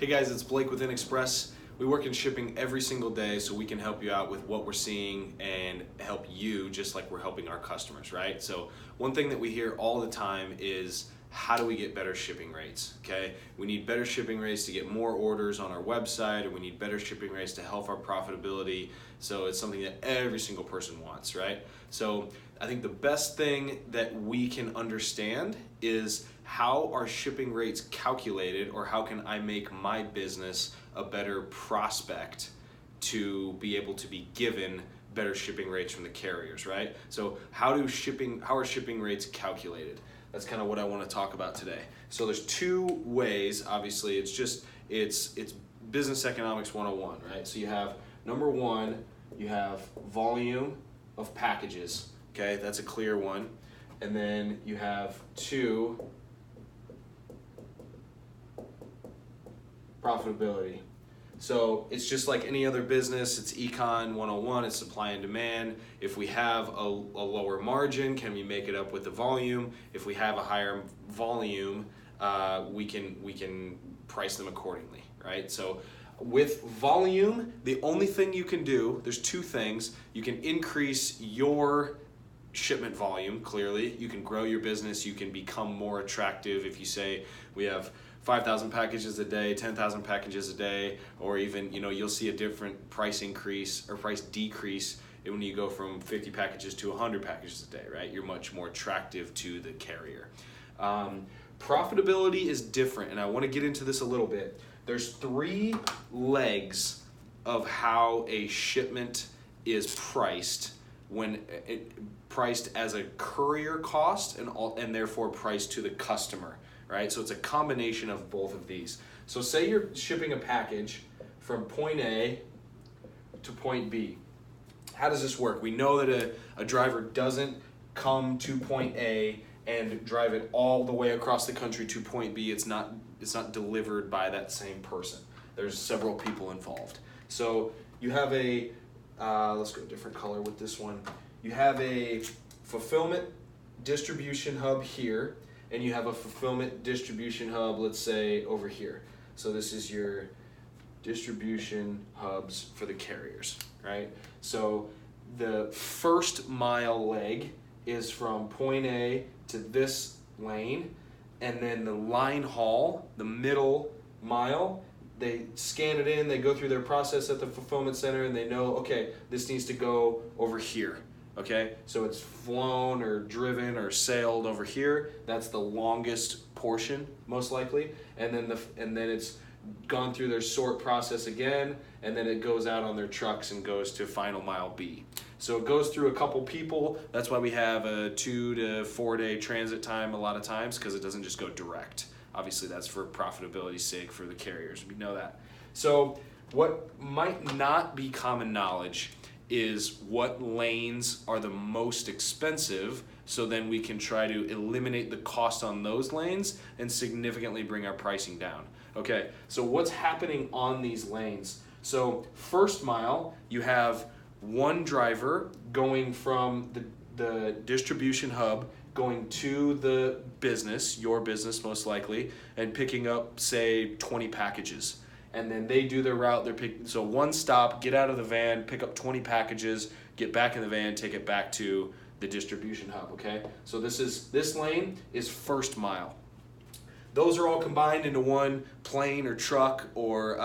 Hey guys, it's Blake with InExpress. We work in shipping every single day so we can help you out with what we're seeing and help you just like we're helping our customers, right? So one thing that we hear all the time is how do we get better shipping rates, okay? We need better shipping rates to get more orders on our website, or we need better shipping rates to help our profitability. So it's something that every single person wants, right? So I think the best thing that we can understand is how are shipping rates calculated, or how can I make my business a better prospect to be able to be given better shipping rates from the carriers, right? So how are shipping rates calculated? That's kind of what I want to talk about today. So there's two ways, obviously. It's business economics 101, right? So you have number one, you have volume of packages, okay? That's a clear one. And then you have two, profitability. So it's just like any other business. It's econ 101, it's supply and demand. If we have a lower margin, can we make it up with the volume? If we have a higher volume, we can price them accordingly, right? So with volume, the only thing you can do, there's two things. You can increase your shipment volume, clearly. You can grow your business, you can become more attractive. If you say we have 5,000 packages a day, 10,000 packages a day, or even, you'll see a different price increase or price decrease when you go from 50 packages to 100 packages a day, right? You're much more attractive to the carrier. Profitability is different, and I want to get into this a little bit. There's three legs of how a shipment is priced when it priced as a courier cost and therefore priced to the customer. Right? So it's a combination of both of these. So say you're shipping a package from point A to point B. How does this work? We know that a driver doesn't come to point A and drive it all the way across the country to point B. It's not delivered by that same person. There's several people involved. So you have let's go a different color with this one. You have a fulfillment distribution hub here, and you have a fulfillment distribution hub, let's say, over here. So this is your distribution hubs for the carriers, right? So the first mile leg is from point A to this lane, and then the line haul, the middle mile, they scan it in, they go through their process at the fulfillment center, and they know, okay, this needs to go over here. Okay, so it's flown or driven or sailed over here. That's the longest portion, most likely, and then it's gone through their sort process again, and then it goes out on their trucks and goes to final mile B. So it goes through a couple people. That's why we have a 2 to 4 day transit time a lot of times, because it doesn't just go direct. Obviously, that's for profitability's sake for the carriers. We know that. So what might not be common knowledge is what lanes are the most expensive, so then we can try to eliminate the cost on those lanes and significantly bring our pricing down. Okay, so what's happening on these lanes? So first mile, you have one driver going from the distribution hub going to the business, your business most likely, and picking up, say, 20 packages. And then they do their route. So one stop, get out of the van, pick up 20 packages, get back in the van, take it back to the distribution hub, okay? So this lane is first mile. Those are all combined into one plane or truck or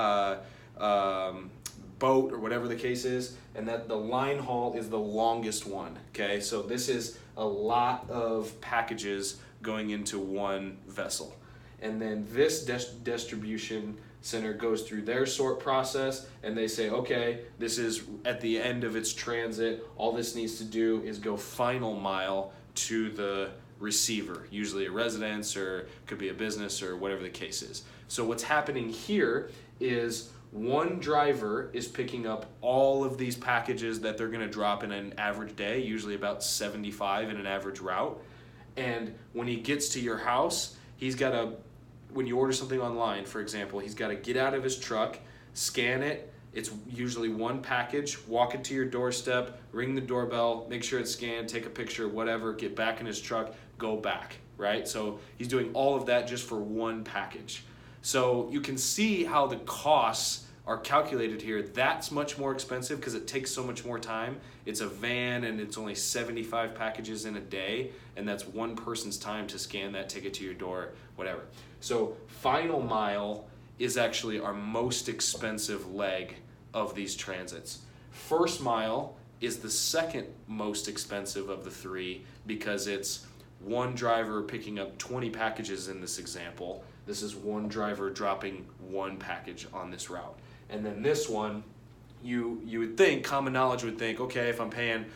boat or whatever the case is, and that the line haul is the longest one, okay? So this is a lot of packages going into one vessel. And then this distribution center goes through their sort process, and they say, okay, this is at the end of its transit. All this needs to do is go final mile to the receiver, usually a residence or could be a business or whatever the case is. So what's happening here is one driver is picking up all of these packages that they're going to drop in an average day, usually about 75 in an average route. And when he gets to your house, when you order something online, for example, he's got to get out of his truck, scan it. It's usually one package, walk it to your doorstep, ring the doorbell, make sure it's scanned, take a picture, whatever, get back in his truck, go back, right? So he's doing all of that just for one package. So you can see how the costs are calculated here. That's much more expensive because it takes so much more time. It's a van and it's only 75 packages in a day, and that's one person's time to scan that ticket to your door, whatever. So final mile is actually our most expensive leg of these transits. First mile is the second most expensive of the three because it's one driver picking up 20 packages in this example. This is one driver dropping one package on this route. And then this one, you would think, common knowledge would think, okay, if I'm paying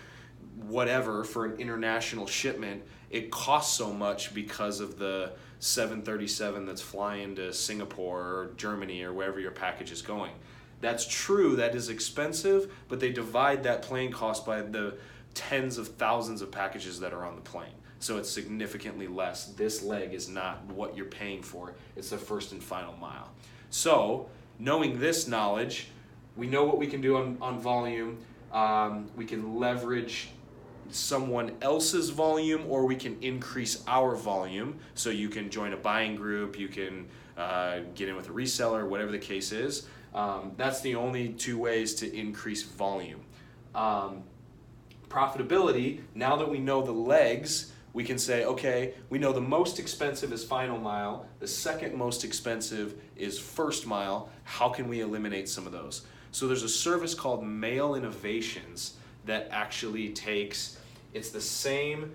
whatever for an international shipment, it costs so much because of the 737 that's flying to Singapore or Germany or wherever your package is going. That's true, that is expensive, but they divide that plane cost by the tens of thousands of packages that are on the plane. So it's significantly less. This leg is not what you're paying for. It's the first and final mile. So knowing this knowledge, we know what we can do on volume. We can leverage someone else's volume, or we can increase our volume. So you can join a buying group, you can get in with a reseller, whatever the case is. That's the only two ways to increase volume. Profitability, now that we know the legs, we can say, okay, we know the most expensive is final mile, the second most expensive is first mile. How can we eliminate some of those? So there's a service called Mail Innovations that actually takes, it's the same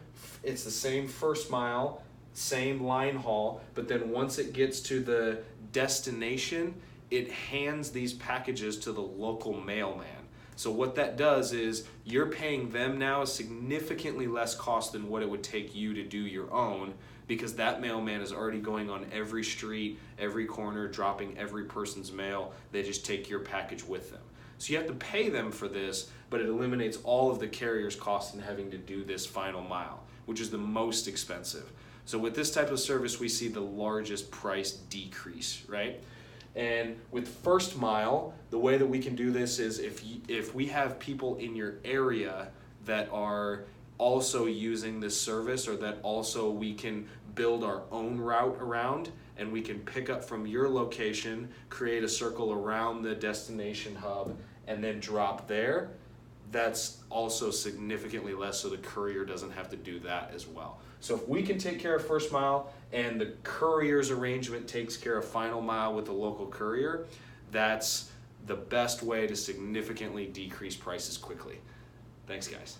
first mile, same line haul, but then once it gets to the destination, it hands these packages to the local mailman. So what that does is you're paying them now a significantly less cost than what it would take you to do your own, because that mailman is already going on every street, every corner, dropping every person's mail. They just take your package with them. So you have to pay them for this, but it eliminates all of the carrier's costs in having to do this final mile, which is the most expensive. So with this type of service, we see the largest price decrease, right? And with first mile, the way that we can do this is if we have people in your area that are also using this service, or that also we can build our own route around, and we can pick up from your location, create a circle around the destination hub, and then drop there, that's also significantly less, so the courier doesn't have to do that as well. So if we can take care of first mile and the courier's arrangement takes care of final mile with the local courier, that's the best way to significantly decrease prices quickly. Thanks, guys.